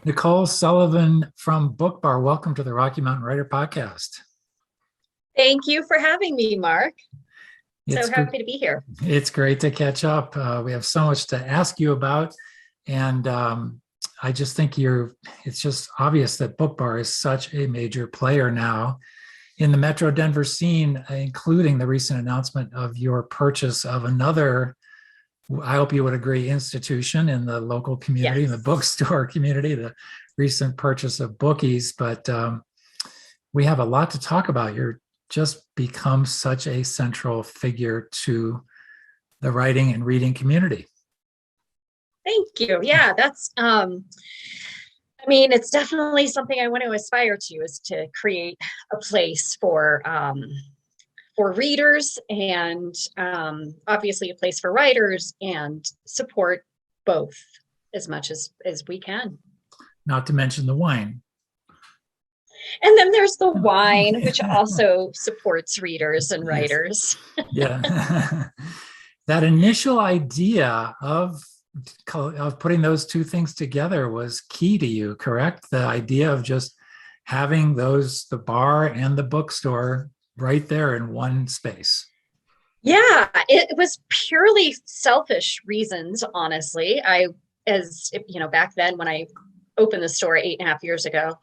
Nicole Sullivan from BookBar. Welcome to the Rocky Mountain Writer Podcast. Thank you for having me, Mark. So It's good. happy to be here. It's great to catch up. We have so much to ask you about, and I just think it's just obvious that BookBar is such a major player now in the Metro Denver scene, including the recent announcement of your purchase of another, I hope you would agree, institution in the local community, in the Yes. bookstore community, the recent purchase of Bookies. But we have a lot to talk about. You're just become such a central figure to the writing and reading community. Thank you. Yeah, it's definitely something I want to aspire to, is to create a place for readers and obviously a place for writers, and support both as much as we can. Not to mention the wine. And then there's the wine, which also supports readers and writers. Yeah. That initial idea of putting those two things together was key to you, correct? The idea of just having the bar and the bookstore right there in one space. Yeah, it was purely selfish reasons, honestly. Back then when I opened the store 8.5 years ago,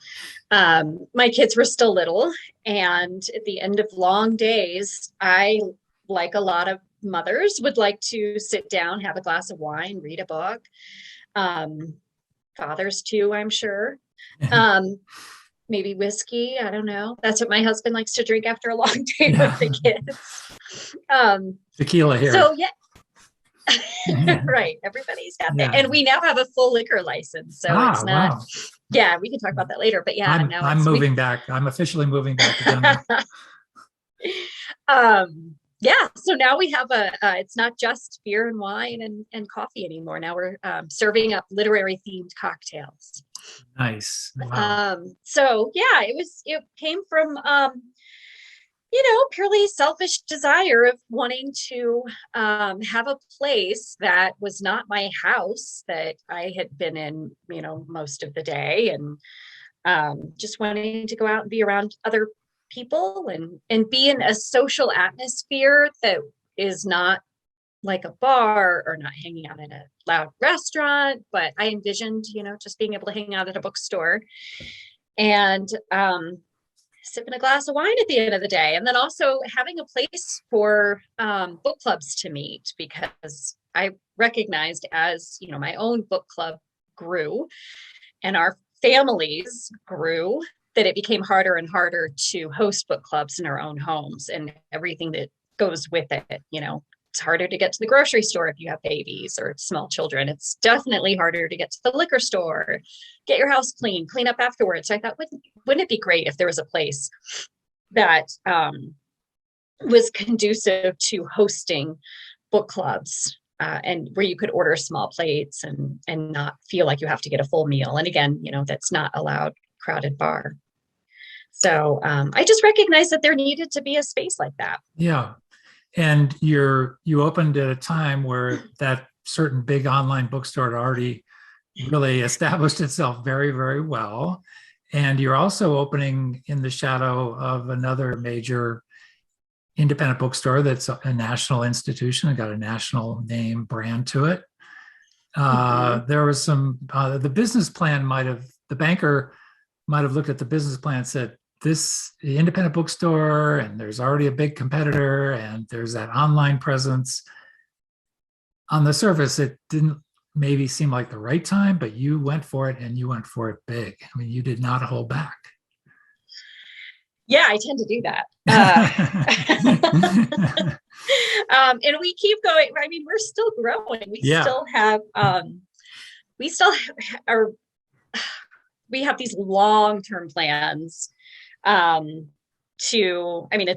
my kids were still little. And at the end of long days, I, like a lot of mothers, would like to sit down, have a glass of wine, read a book. Fathers too, I'm sure. Maybe whiskey. I don't know. That's what my husband likes to drink after a long day with the kids. Tequila here. So yeah. Right. Everybody's got that. And we now have a full liquor license. So it's not, wow. Yeah, we can talk about that later. But yeah, I'm moving back. I'm officially moving back to Denver. Yeah, so now we have it's not just beer and wine and coffee anymore. Now we're serving up literary themed cocktails. Nice. Wow. So yeah, it came from purely selfish desire of wanting to have a place that was not my house that I had been in, most of the day, and just wanting to go out and be around other people and be in a social atmosphere that is not like a bar, or not hanging out in a loud restaurant, but I envisioned, just being able to hang out at a bookstore and sipping a glass of wine at the end of the day. And then also having a place for book clubs to meet, because I recognized, as my own book club grew and our families grew, that it became harder and harder to host book clubs in our own homes and everything that goes with it. It's harder to get to the grocery store if you have babies or small children. It's definitely harder to get to the liquor store, get your house clean up afterwards. So I thought, wouldn't it be great if there was a place that was conducive to hosting book clubs, and where you could order small plates and not feel like you have to get a full meal. And again, that's not a loud, crowded bar. So I just recognized that there needed to be a space like that. Yeah. And you opened at a time where that certain big online bookstore had already really established itself very, very well. And you're also opening in the shadow of another major independent bookstore that's a national institution and got a national name brand to it. There was the business plan the banker might have looked at the business plan and said, this independent bookstore, and there's already a big competitor, and there's that online presence. On the surface, it didn't maybe seem like the right time, but you went for it, and you went for it big. I mean, you did not hold back. Yeah, I tend to do that. And we keep going. I mean, we're still growing. We have these long-term plans. It's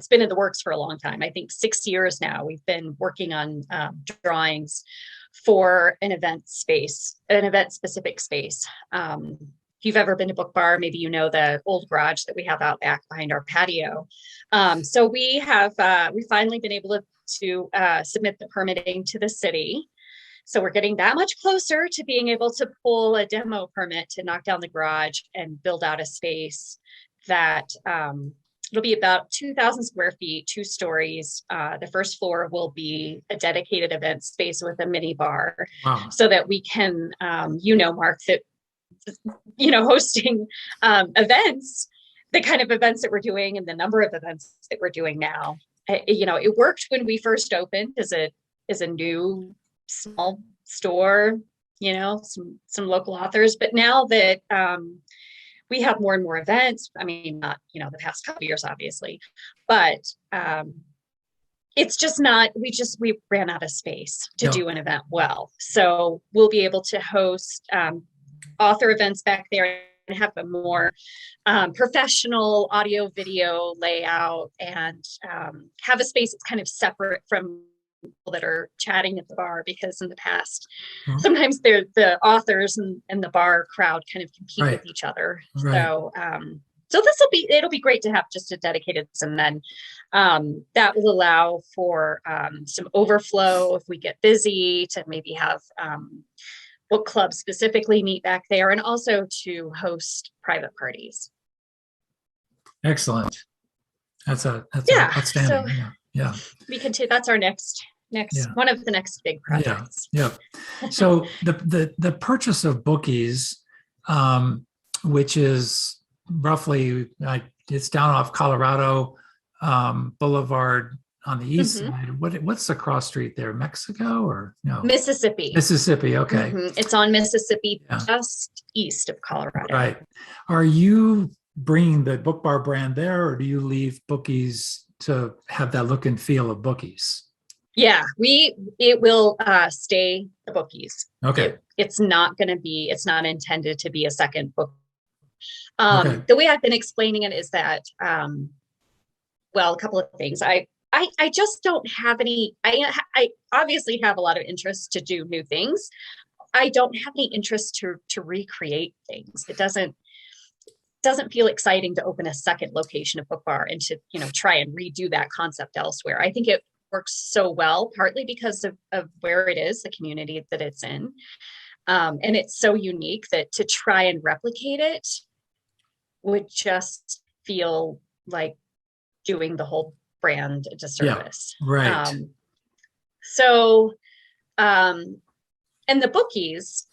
been in the works for a long time. I think 6 years now. We've been working on drawings for an event-specific space. If you've ever been to BookBar, maybe you know the old garage that we have out back behind our patio. So we finally been able to submit the permitting to the city So we're getting that much closer to being able to pull a demo permit to knock down the garage and build out a space that it'll be about 2,000 square feet, 2 stories. The first floor will be a dedicated event space with a mini bar. Wow. So that we can, Mark, that, hosting events, the kind of events that we're doing and the number of events that we're doing now. It worked when we first opened as a new small store, some local authors. But now that we have more and more events, I mean, not, the past couple of years, obviously, but it's just not, we ran out of space to do an event well. So we'll be able to host author events back there and have a more professional audio video layout, and have a space that's kind of separate from people that are chatting at the bar, because in the past, sometimes the authors and the bar crowd kind of compete with each other. So it'll be great to have just a dedicated, and then that will allow for some overflow if we get busy, to maybe have book clubs specifically meet back there, and also to host private parties. Excellent. That's outstanding. So we can that's our next one of the next big projects. So the purchase of Bookies, which is roughly it's down off Colorado Boulevard on the east side. What's the cross street there? Mexico or no? Mississippi. Okay. It's on Mississippi, just east of Colorado. Right. Are you bringing the BookBar brand there, or do you leave Bookies to have that look and feel of Bookies? Yeah, it will stay the Bookies. Okay. It's not intended to be a second book. The way I've been explaining it is that, a couple of things. I just don't have any, I obviously have a lot of interest to do new things. I don't have any interest to recreate things. It doesn't feel exciting to open a second location of BookBar and to, try and redo that concept elsewhere. I think it works so well, partly because of where it is, the community that it's in. And it's so unique that to try and replicate it would just feel like doing the whole brand a disservice. Yeah, right. And the Bookies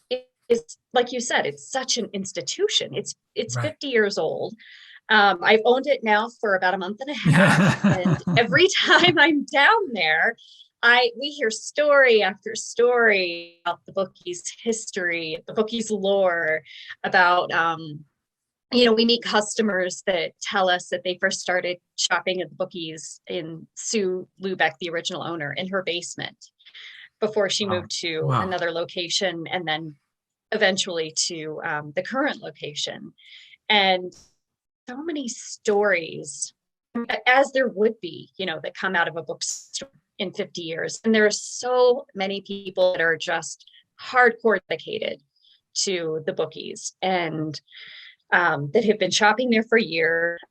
is, like you said, it's such an institution. It's 50 years old. I've owned it now for about a month and a half. And every time I'm down there, we hear story after story about the Bookies history, the Bookies lore, about, we meet customers that tell us that they first started shopping at the Bookies in Sue Lubeck, the original owner, in her basement before she moved to another location, and then eventually to the current location. And so many stories, as there would be, that come out of a bookstore in 50 years. And there are so many people that are just hardcore dedicated to the Bookies, and that have been shopping there for years,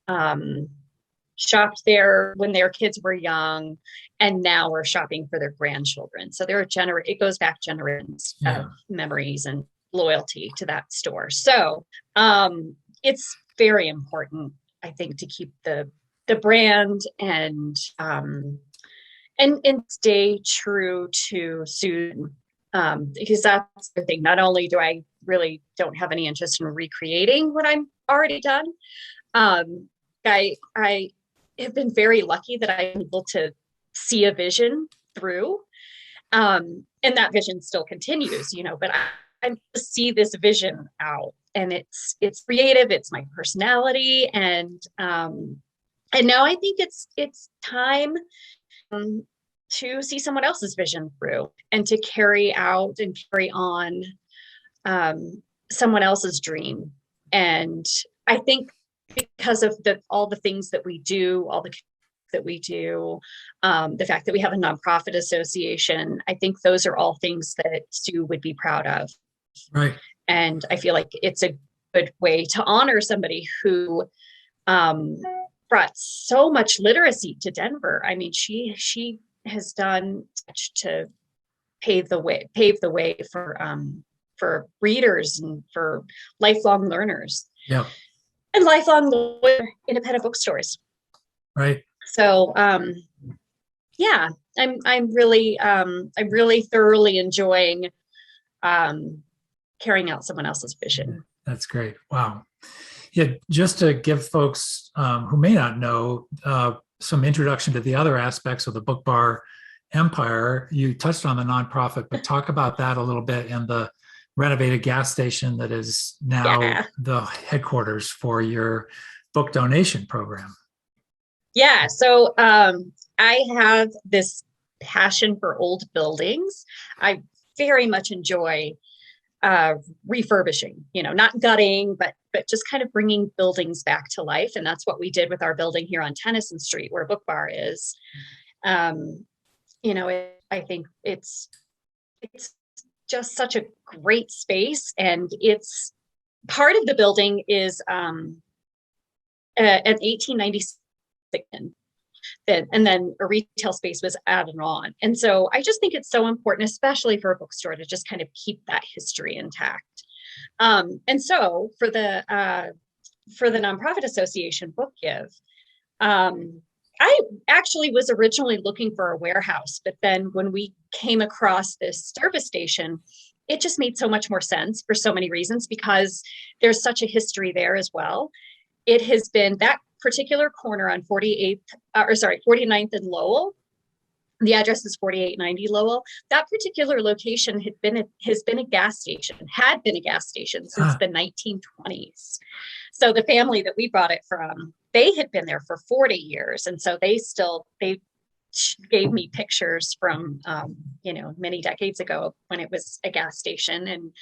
shopped there when their kids were young, and now are shopping for their grandchildren. So it goes back generations of memories and loyalty to that store. So it's very important, I think, to keep the brand and stay true to Sue, because that's the thing. Not only do I really don't have any interest in recreating what I'm already done, I have been very lucky that I'm able to see a vision through, and that vision still continues, but I see this vision out, and it's creative, it's my personality, and now I think it's time to see someone else's vision through, and to carry out and carry on someone else's dream. And I think because of all the things that we do, the fact that we have a nonprofit association, I think those are all things that Sue would be proud of. Right. And I feel like it's a good way to honor somebody who brought so much literacy to Denver. I mean, she has done such to pave the way for readers and for lifelong learners Yeah. and lifelong independent bookstores. Right. So yeah, I'm really thoroughly enjoying carrying out someone else's vision. That's great. Wow. Yeah, just to give folks who may not know some introduction to the other aspects of the BookBar empire, you touched on the nonprofit, but talk about that a little bit and the renovated gas station that is now the headquarters for your book donation program. Yeah, so I have this passion for old buildings. I very much enjoy refurbishing, not gutting, but just kind of bringing buildings back to life. And that's what we did with our building here on Tennyson Street, where BookBar is. I think it's just such a great space, and it's part of the building is an 1896, and then a retail space was added on. And so I just think it's so important, especially for a bookstore, to just kind of keep that history intact. And so for the nonprofit association BookGive, I actually was originally looking for a warehouse, but then when we came across this service station, it just made so much more sense for so many reasons, because there's such a history there as well. It has been that particular corner on 49th and Lowell. The address is 4890 Lowell. That particular location has been a gas station since the 1920s. So the family that we bought it from, they had been there for 40 years. And so they gave me pictures from, many decades ago when it was a gas station.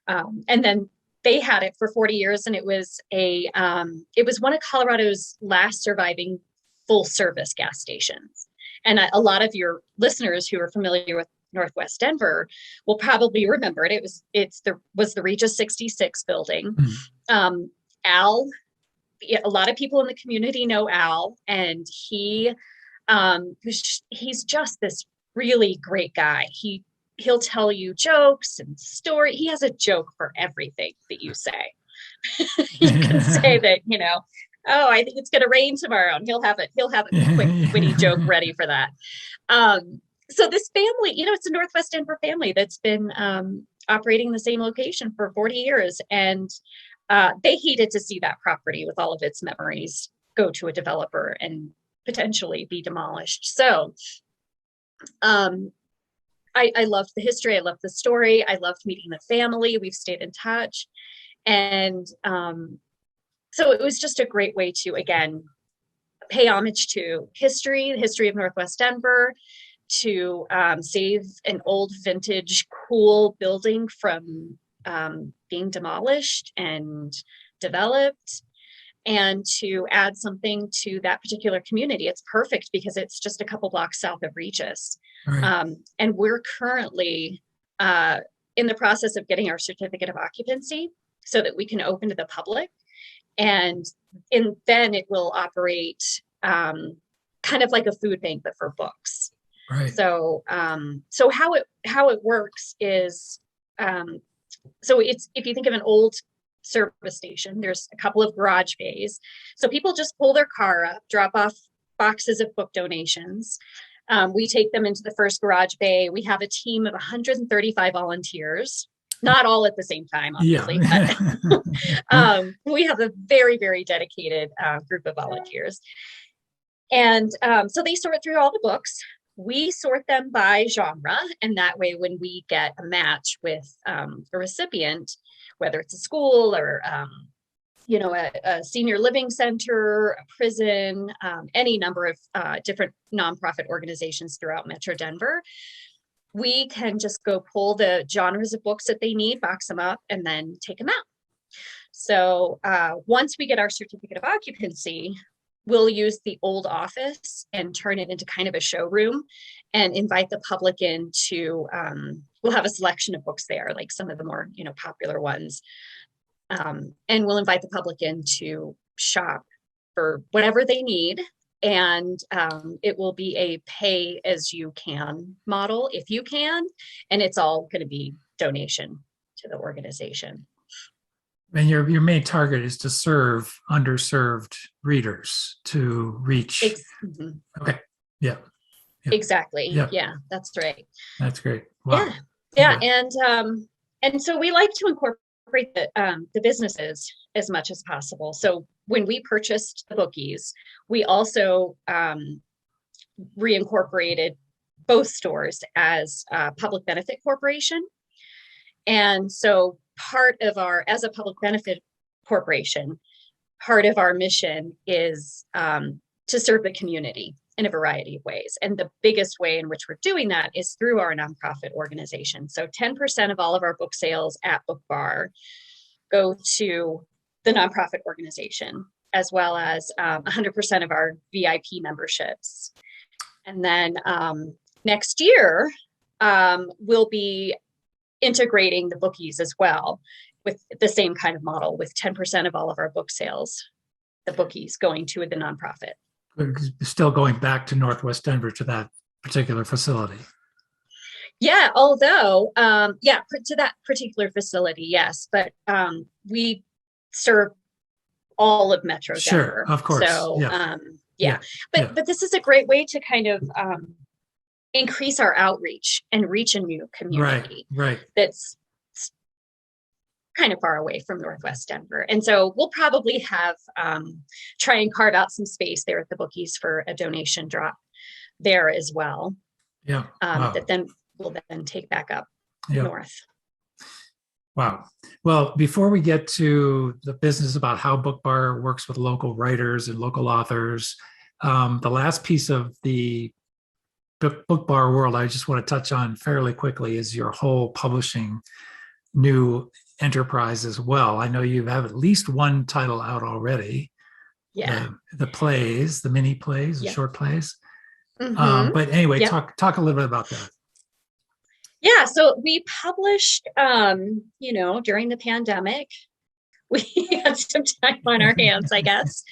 And then they had it for 40 years, and it was one of Colorado's last surviving full service gas stations. And a lot of your listeners who are familiar with Northwest Denver will probably remember it. It was the Regis 66 building. Al, a lot of people in the community know Al, and he's just this really great guy. He'll tell you jokes and story. He has a joke for everything that you say. You can say that, oh, I think it's going to rain tomorrow, and he'll have a quick witty joke ready for that. So this family, it's a Northwest Denver family that's been operating the same location for 40 years. And they hated to see that property with all of its memories go to a developer and potentially be demolished. So I loved the history. I loved the story. I loved meeting the family. We've stayed in touch. And so it was just a great way to, again, pay homage to the history of Northwest Denver, to save an old vintage cool building from being demolished and developed, and to add something to that particular community. It's perfect because it's just a couple blocks south of Regis. Right. And we're currently in the process of getting our certificate of occupancy so that we can open to the public. And then it will operate kind of like a food bank, but for books. Right. So how it works is, so it's, if you think of an old service station, there's a couple of garage bays. So people just pull their car up, drop off boxes of book donations. We take them into the first garage bay. We have a team of 135 volunteers. Not all at the same time, obviously. Yeah. We have a very, very dedicated group of volunteers. And so they sort through all the books. We sort them by genre. And that way, when we get a match with a recipient, whether it's a school or, a senior living center, a prison, any number of different nonprofit organizations throughout Metro Denver, we can just go pull the genres of books that they need, box them up, and then take them out. So once we get our certificate of occupancy, we'll use the old office and turn it into kind of a showroom and invite the public in to, we'll have a selection of books there, like some of the more, popular ones. And we'll invite the public in to shop for whatever they need. And it will be a pay as you can model if you can, and it's all going to be donation to the organization. And your main target is to serve underserved readers to reach. Mhm. Okay. Yeah. Exactly. Yeah. Yeah, that's right. That's great. Wow. Yeah. And so we like to incorporate the businesses as much as possible. So when we purchased the Bookies, we also reincorporated both stores as a public benefit corporation. And so as a public benefit corporation, part of our mission is to serve the community in a variety of ways. And the biggest way in which we're doing that is through our nonprofit organization. So 10% of all of our book sales at BookBar go to the nonprofit organization, as well as 100% of our VIP memberships. And then next year, we'll be integrating the Bookies as well with the same kind of model, with 10% of all of our book sales, the Bookies, going to the nonprofit. Still going back to Northwest Denver to that particular facility. Yeah, although, to that particular facility, yes, but we serve all of Metro Denver. Sure, of course. So, yeah. But this is a great way to kind of increase our outreach and reach a new community. Right. That's kind of far away from Northwest Denver. And so we'll probably have try and carve out some space there at the Bookies for a donation drop there as well. Yeah. Wow. That then we'll then take back up north. Wow. Well, before we get to the business about how BookBar works with local writers and local authors, the last piece of the BookBar world I just want to touch on fairly quickly is your whole publishing new enterprise as well. I know you have at least one title out already. Yeah. The plays, the mini plays, the short plays. Mm-hmm. But anyway, talk a little bit about that. Yeah. So we published, during the pandemic, we had some time on our hands, I guess.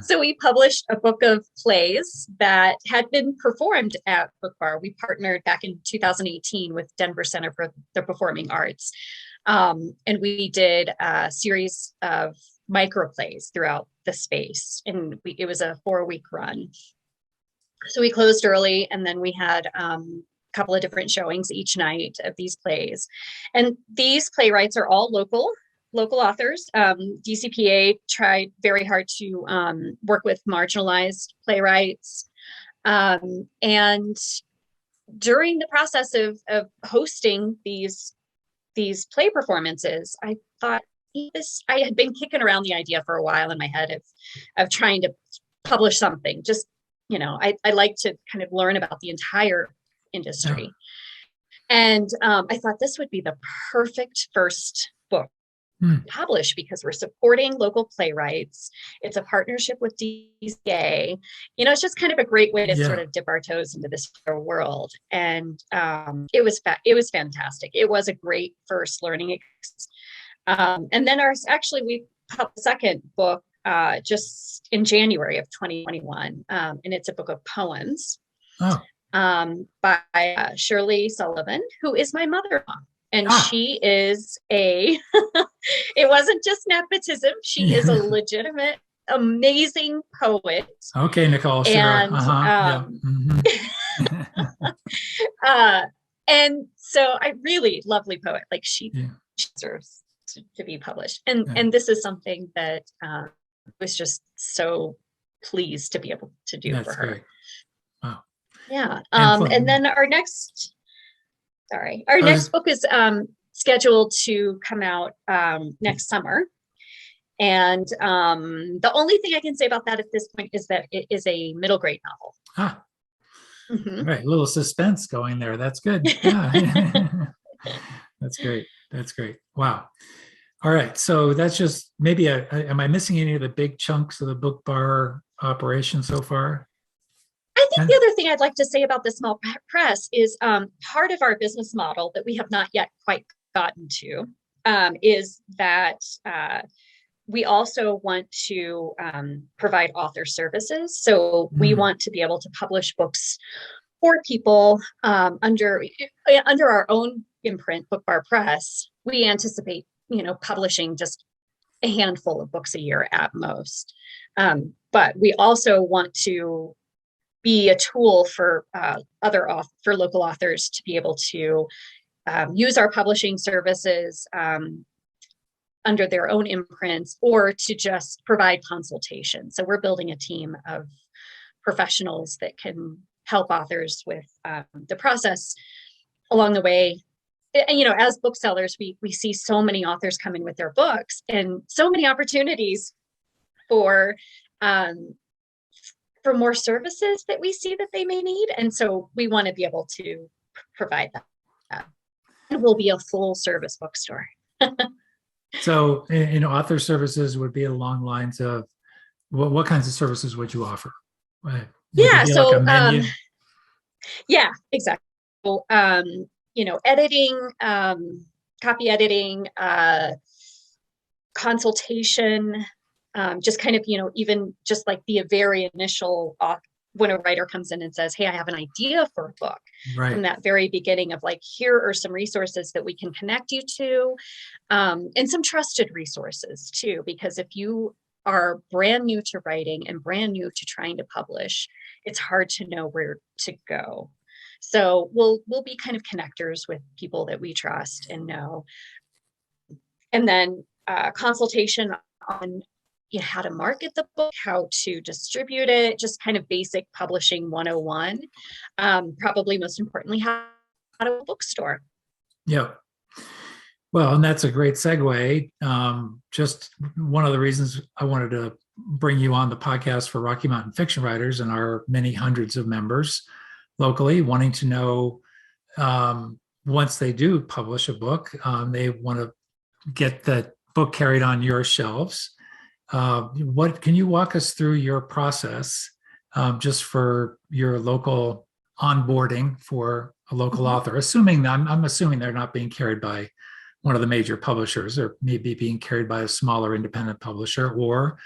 So we published a book of plays that had been performed at BookBar. We partnered back in 2018 with Denver Center for the Performing Arts. And we did a series of microplays throughout the space. And it was a 4-week run. So we closed early, and then we had a couple of different showings each night of these plays. And these playwrights are all local authors. DCPA tried very hard to work with marginalized playwrights. And during the process of hosting these play performances, I thought I had been kicking around the idea for a while in my head of trying to publish something. Just, I like to kind of learn about the entire industry. And I thought this would be the perfect first book publish, because we're supporting local playwrights. It's a partnership with DCA. It's just kind of a great way to sort of dip our toes into this world. And it was fantastic. It was a great first learning experience. And then we published a second book just in January of 2021, and it's a book of poems by Shirley Sullivan, who is my mother-in-law. And she is it wasn't just nepotism. She is a legitimate, amazing poet. Okay, Nicole. Sure. And, and so I really lovely poet. Like she deserves to be published. And this is something that I was just so pleased to be able to do. That's for her. Great. Wow. Yeah. And then our next book is scheduled to come out next summer. And the only thing I can say about that at this point is that it is a middle grade novel. All right. A little suspense going there. That's good. Yeah. That's great. Wow. All right. So that's just maybe am I missing any of the big chunks of the BookBar operation so far? I think the other thing I'd like to say about the small press is part of our business model that we have not yet quite gotten to is that we also want to provide author services. So we want to be able to publish books for people under our own imprint, BookBar Press. We anticipate, publishing just a handful of books a year at most. But we also want to be a tool for for local authors to be able to use our publishing services under their own imprints, or to just provide consultation. So we're building a team of professionals that can help authors with the process along the way. And, as booksellers, we see so many authors come in with their books, and so many opportunities for more services that we see that they may need. And so we want to be able to provide that. And we'll be a full service bookstore. So, author services would be along lines of what kinds of services would you offer? Right. Yeah. So, like a menu? Yeah, exactly. So, editing, copy editing, consultation, just kind of, even just like the very initial, when a writer comes in and says, hey, I have an idea for a book, right, from that very beginning of like, here are some resources that we can connect you to, and some trusted resources too, because if you are brand new to writing and brand new to trying to publish, it's hard to know where to go. So we'll be kind of connectors with people that we trust and know. And then consultation on how to market the book, how to distribute it, just kind of basic publishing 101. Probably most importantly, how to a bookstore. Yeah. Well, and that's a great segue. Just one of the reasons I wanted to bring you on the podcast for Rocky Mountain Fiction Writers and our many hundreds of members locally, wanting to know, once they do publish a book, they want to get that book carried on your shelves. What can you walk us through your process, just for your local onboarding for a local author? Assuming I'm assuming they're not being carried by one of the major publishers, or maybe being carried by a smaller independent publisher, or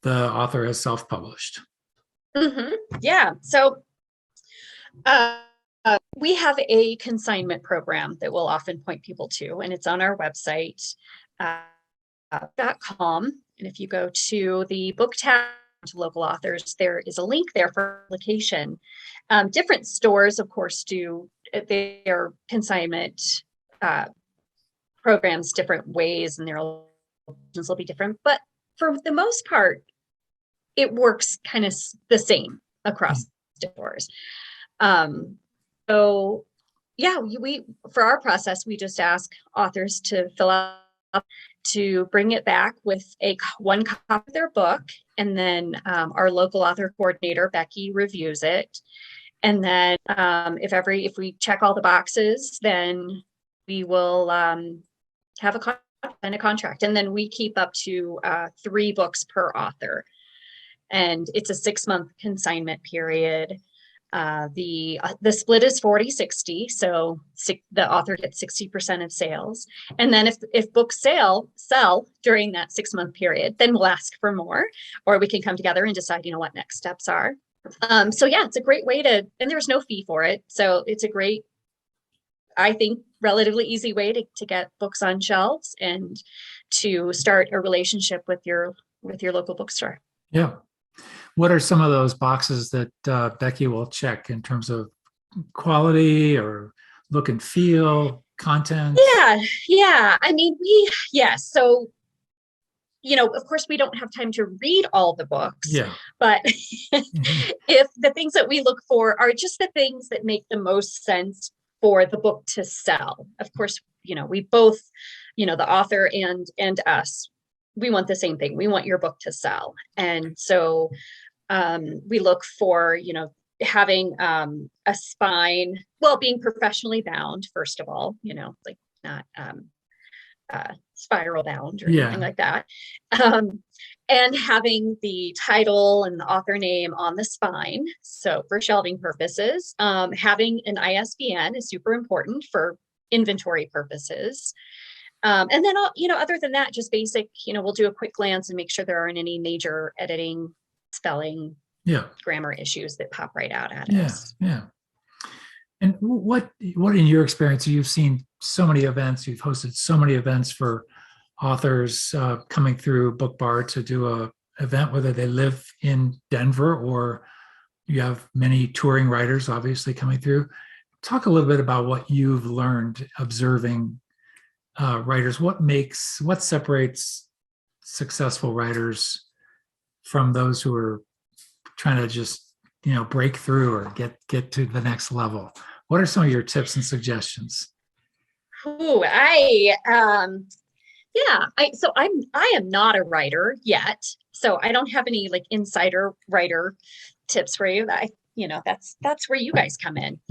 the author has self-published. Yeah. So we have a consignment program that we'll often point people to, and it's on our website, .com. And if you go to the book tab to local authors, there is a link there for application. Different stores, of course, do their consignment programs different ways, and their options will be different. But for the most part, it works kind of the same across stores. So yeah, we for our process, we just ask authors to fill out, to bring it back with one copy of their book, and then our local author coordinator, Becky, reviews it. And then if we check all the boxes, then we will have a contract, and then we keep up to 3 books per author, and it's a 6-month consignment period. The split is 40-60, so the author gets 60% of sales. And then if books sell during that 6-month period, then we'll ask for more, or we can come together and decide, what next steps are. So yeah, it's a great way and there's no fee for it. So it's a great, I think, relatively easy way to get books on shelves and to start a relationship with your local bookstore. Yeah. What are some of those boxes that Becky will check in terms of quality or look and feel, content? Yeah. I mean, so, of course, we don't have time to read all the books, but if the things that we look for are just the things that make the most sense for the book to sell. Of course, we both, the author and us, we want the same thing. We want your book to sell. And so we look for, having a spine, being professionally bound, first of all, like not spiral bound or anything like that. And having the title and the author name on the spine. So for shelving purposes, having an ISBN is super important for inventory purposes. And then, other than that, just basic, we'll do a quick glance and make sure there aren't any major editing, spelling, Yeah. grammar issues that pop right out at Yeah. us. Yeah. And what in your experience, you've seen so many events, you've hosted so many events for authors coming through BookBar to do a event, whether they live in Denver or you have many touring writers obviously coming through. Talk a little bit about what you've learned observing writers. What separates successful writers from those who are trying to just break through or get to the next level? What are some of your tips and suggestions? Ooh, so I am not a writer yet, so I don't have any like insider writer tips for you. That's where you guys come in.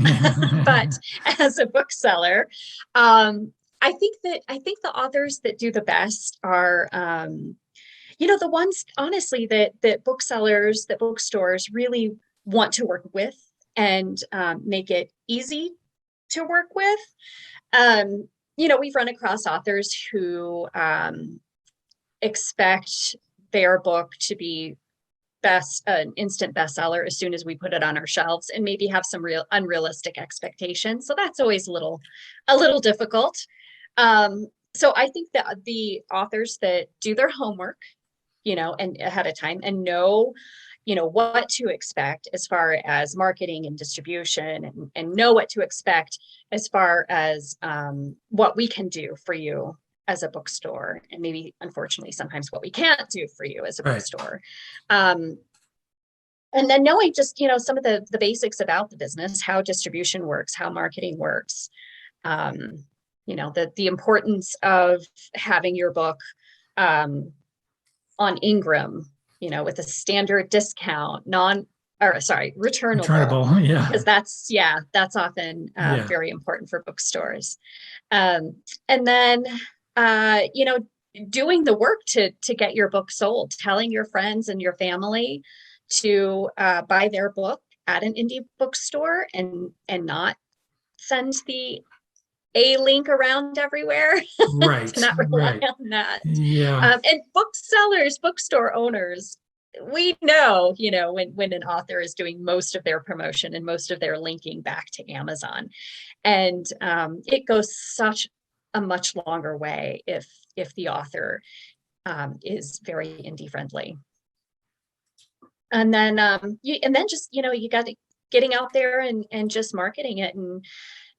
But as a bookseller, I think the authors that do the best are the ones honestly that booksellers, that bookstores really want to work with and make it easy to work with. We've run across authors who expect their book to be an instant bestseller as soon as we put it on our shelves, and maybe have some real unrealistic expectations. So that's always a little difficult. So I think that the authors that do their homework, and ahead of time and know what to expect as far as marketing and distribution, and know what to expect as far as what we can do for you as a bookstore, and maybe unfortunately sometimes what we can't do for you as a bookstore. And then knowing just some of the basics about the business, how distribution works, how marketing works, the importance of having your book on Ingram, with a standard discount, returnable, yeah, because that's often very important for bookstores. And then doing the work to get your book sold, telling your friends and your family to buy their book at an indie bookstore, and not send the a link around everywhere. Right. To not rely right. on that. Yeah. And booksellers, bookstore owners, we know, when an author is doing most of their promotion and most of their linking back to Amazon. And it goes such a much longer way if the author is very indie friendly. And then just, you got to getting out there and just marketing it, and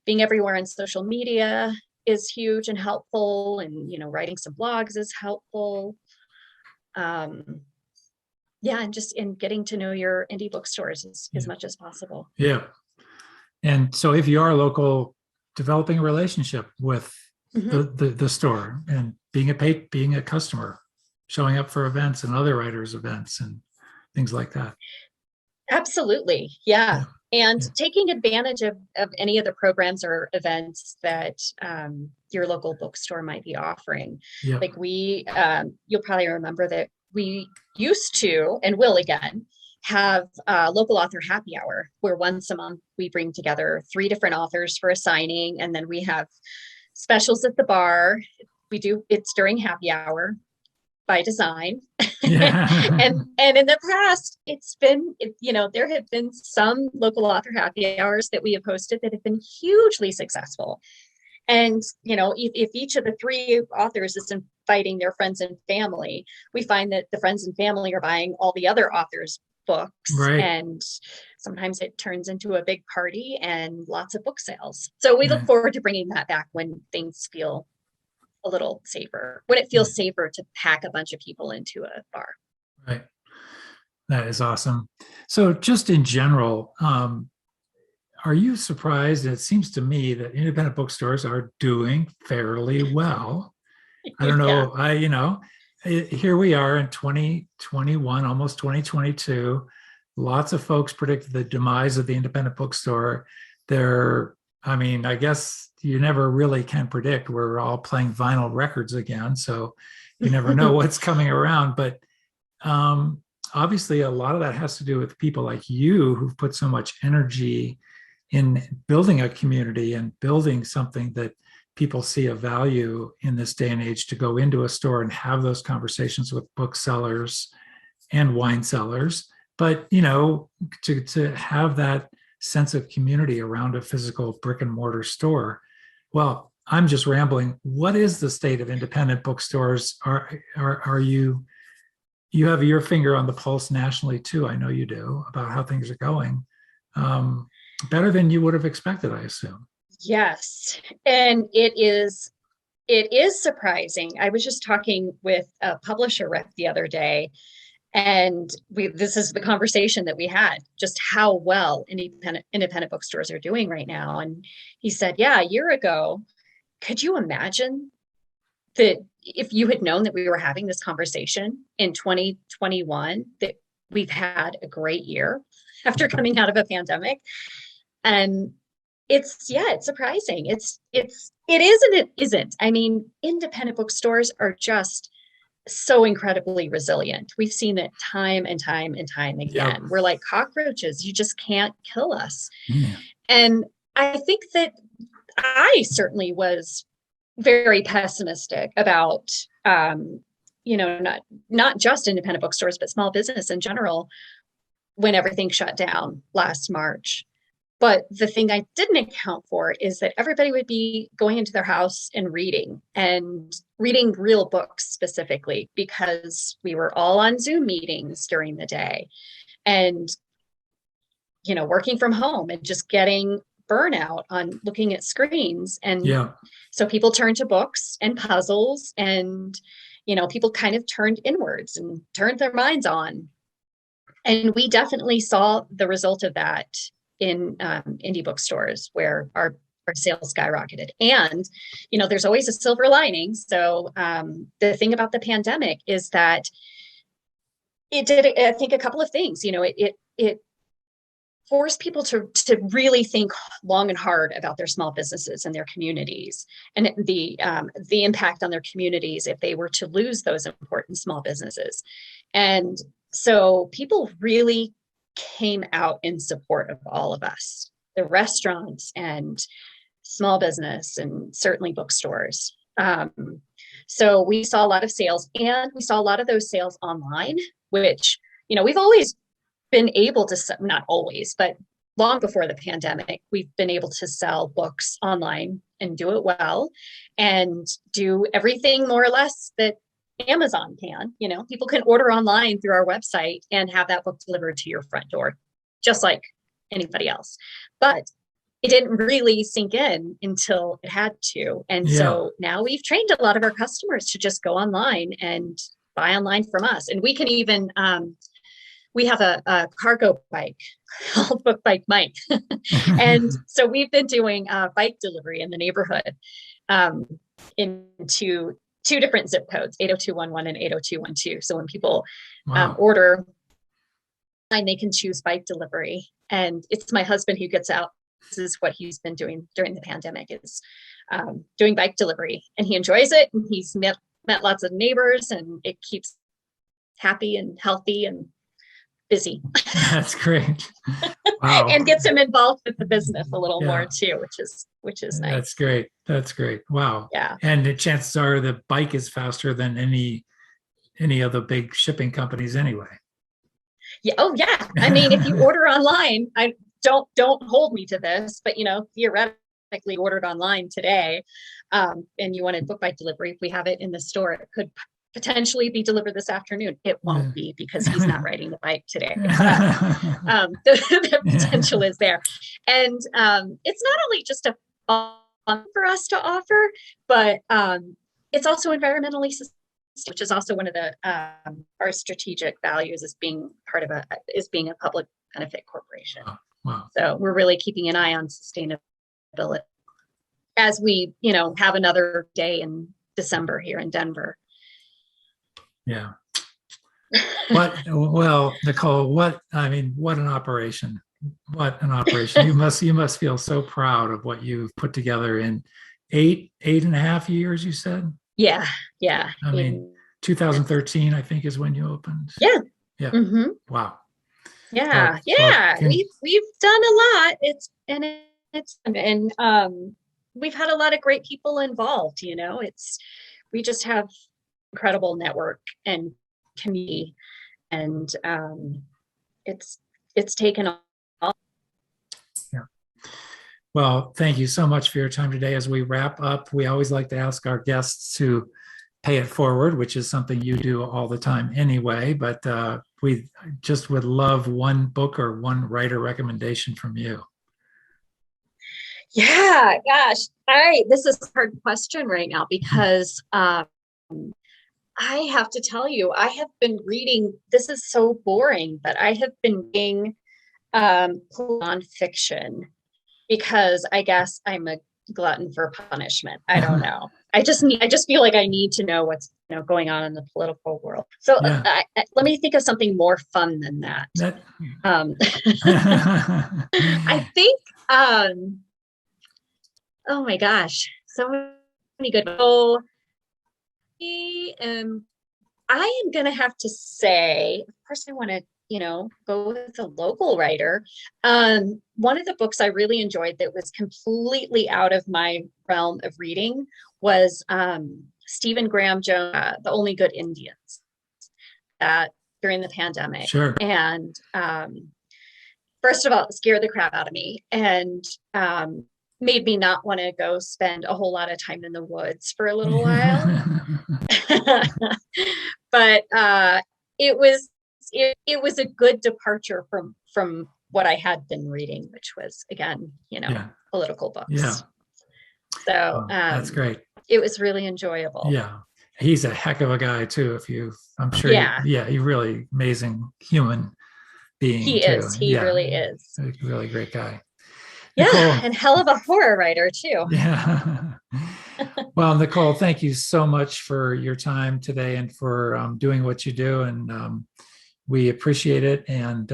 being everywhere on social media is huge and helpful. And, writing some blogs is helpful. And just in getting to know your indie bookstores as much as possible. Yeah. And so if you are local, developing a relationship with the store, and being a customer, showing up for events and other writers' events and things like that. Absolutely. Yeah. And taking advantage of any of the programs or events that your local bookstore might be offering. Like you'll probably remember that we used to, and will again, have a local author happy hour, where once a month we bring together 3 different authors for a signing, and then we have specials at the bar. It's during happy hour by design. And in the past, there have been some local author happy hours that we have hosted that have been hugely successful. And, if each of the 3 authors is inviting their friends and family, we find that the friends and family are buying all the other authors' books. Right. And sometimes it turns into a big party and lots of book sales. So we look forward to bringing that back when things feel a little safer, when it feels safer to pack a bunch of people into a bar. Right. That is awesome. So just in general, are you surprised? It seems to me that independent bookstores are doing fairly well. I don't know. Here we are in 2021, almost 2022. Lots of folks predict the demise of the independent bookstore. I guess you never really can predict. We're all playing vinyl records again, so you never know what's coming around. But obviously, a lot of that has to do with people like you who've put so much energy in building a community and building something that people see a value in this day and age to go into a store and have those conversations with booksellers and wine sellers. But, to have that sense of community around a physical brick and mortar store. Well, I'm just rambling. What is the state of independent bookstores? Are you have your finger on the pulse nationally too? I know you do, about how things are going. Better than you would have expected, I assume. Yes. And it is surprising. I was just talking with a publisher rep the other day, and this is the conversation that we had, just how well independent bookstores are doing right now. And he said, yeah, a year ago, could you imagine that if you had known that we were having this conversation in 2021, that we've had a great year after coming out of a pandemic? And it's surprising. It is and it isn't. I mean, independent bookstores are just so incredibly resilient. We've seen it time and time and time again. Yep. We're like cockroaches. You just can't kill us. Yeah. And I think that I certainly was very pessimistic about, not just independent bookstores, but small business in general when everything shut down last March. But the thing I didn't account for is that everybody would be going into their house and reading real books specifically, because we were all on Zoom meetings during the day and, working from home and just getting burnout on looking at screens. And so people turned to books and puzzles, and, people kind of turned inwards and turned their minds on. And we definitely saw the result of that in indie bookstores, where our sales skyrocketed. And, there's always a silver lining. So the thing about the pandemic is that it did, I think, a couple of things. It forced people to really think long and hard about their small businesses and their communities, and the impact on their communities if they were to lose those important small businesses. And so people really came out in support of all of us, the restaurants and small business, and certainly bookstores. So we saw a lot of sales, and we saw a lot of those sales online, which, we've always been able to, not always, but long before the pandemic, we've been able to sell books online and do it well, and do everything more or less that Amazon can. People can order online through our website and have that book delivered to your front door, just like anybody else. But it didn't really sink in until it had to. And so now we've trained a lot of our customers to just go online and buy online from us. And we can even, we have a cargo bike called BookBike Mike. And so we've been doing bike delivery in the neighborhood into two different zip codes, 80211 and 80212. So when people order, and they can choose bike delivery. And it's my husband who gets out. This is what he's been doing during the pandemic, is doing bike delivery. And he enjoys it. And he's met lots of neighbors, and it keeps happy and healthy and busy. That's great. Wow. And gets him involved with the business a little more too, which is nice. That's great. That's great. Wow. Yeah. And the chances are the bike is faster than any of the big shipping companies anyway. Yeah. Oh yeah. I mean, if you order online, I don't hold me to this, but theoretically ordered online today, and you wanted book bike delivery, if we have it in the store, it could potentially be delivered this afternoon. It won't be, because he's not riding the bike today. The potential is there. And it's not only just a fun for us to offer, but it's also environmentally sustainable, which is also one of the our strategic values, is being a public benefit corporation. Oh, wow. So we're really keeping an eye on sustainability as we, have another day in December here in Denver. Yeah. Well, Nicole, what an operation. What an operation. You must feel so proud of what you've put together in eight and a half years, you said? Yeah. I mean, 2013, I think, is when you opened. Yeah. Mm-hmm. Wow. Yeah. We've done a lot. we've had a lot of great people involved, we just have incredible network and community, and it's taken off. Yeah. Well, thank you so much for your time today. As we wrap up, we always like to ask our guests to pay it forward, which is something you do all the time anyway, but we just would love one book or one writer recommendation from you. Yeah, gosh, this is a hard question right now because I have to tell you, I have been reading, this is so boring, but I have been reading nonfiction because I guess I'm a glutton for punishment. I don't know. I just feel like I need to know what's going on in the political world. So Yeah. let me think of something more fun than that. I think oh my gosh, so many good. So I am gonna have to say, of course, I want to go with a local writer. One of the books I really enjoyed that was completely out of my realm of reading was Stephen Graham Jones, The Only Good Indians, during the pandemic. Sure. And first of all, it scared the crap out of me and made me not want to go spend a whole lot of time in the woods for a little while. But it was a good departure from what I had been reading, which was, again, political books. Yeah. So that's great. It was really enjoyable. Yeah. He's a heck of a guy too. I'm sure. Yeah. He really amazing human being. He too. is. He really is. A really great guy. Yeah. Nicole. And hell of a horror writer too. Yeah. Well, Nicole, thank you so much for your time today and for doing what you do. And we appreciate it. And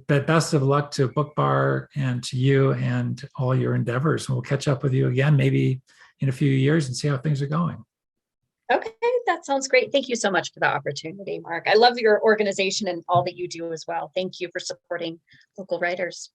best of luck to BookBar and to you and all your endeavors. We'll catch up with you again, maybe in a few years, and see how things are going. Okay, that sounds great. Thank you so much for the opportunity, Mark. I love your organization and all that you do as well. Thank you for supporting local writers.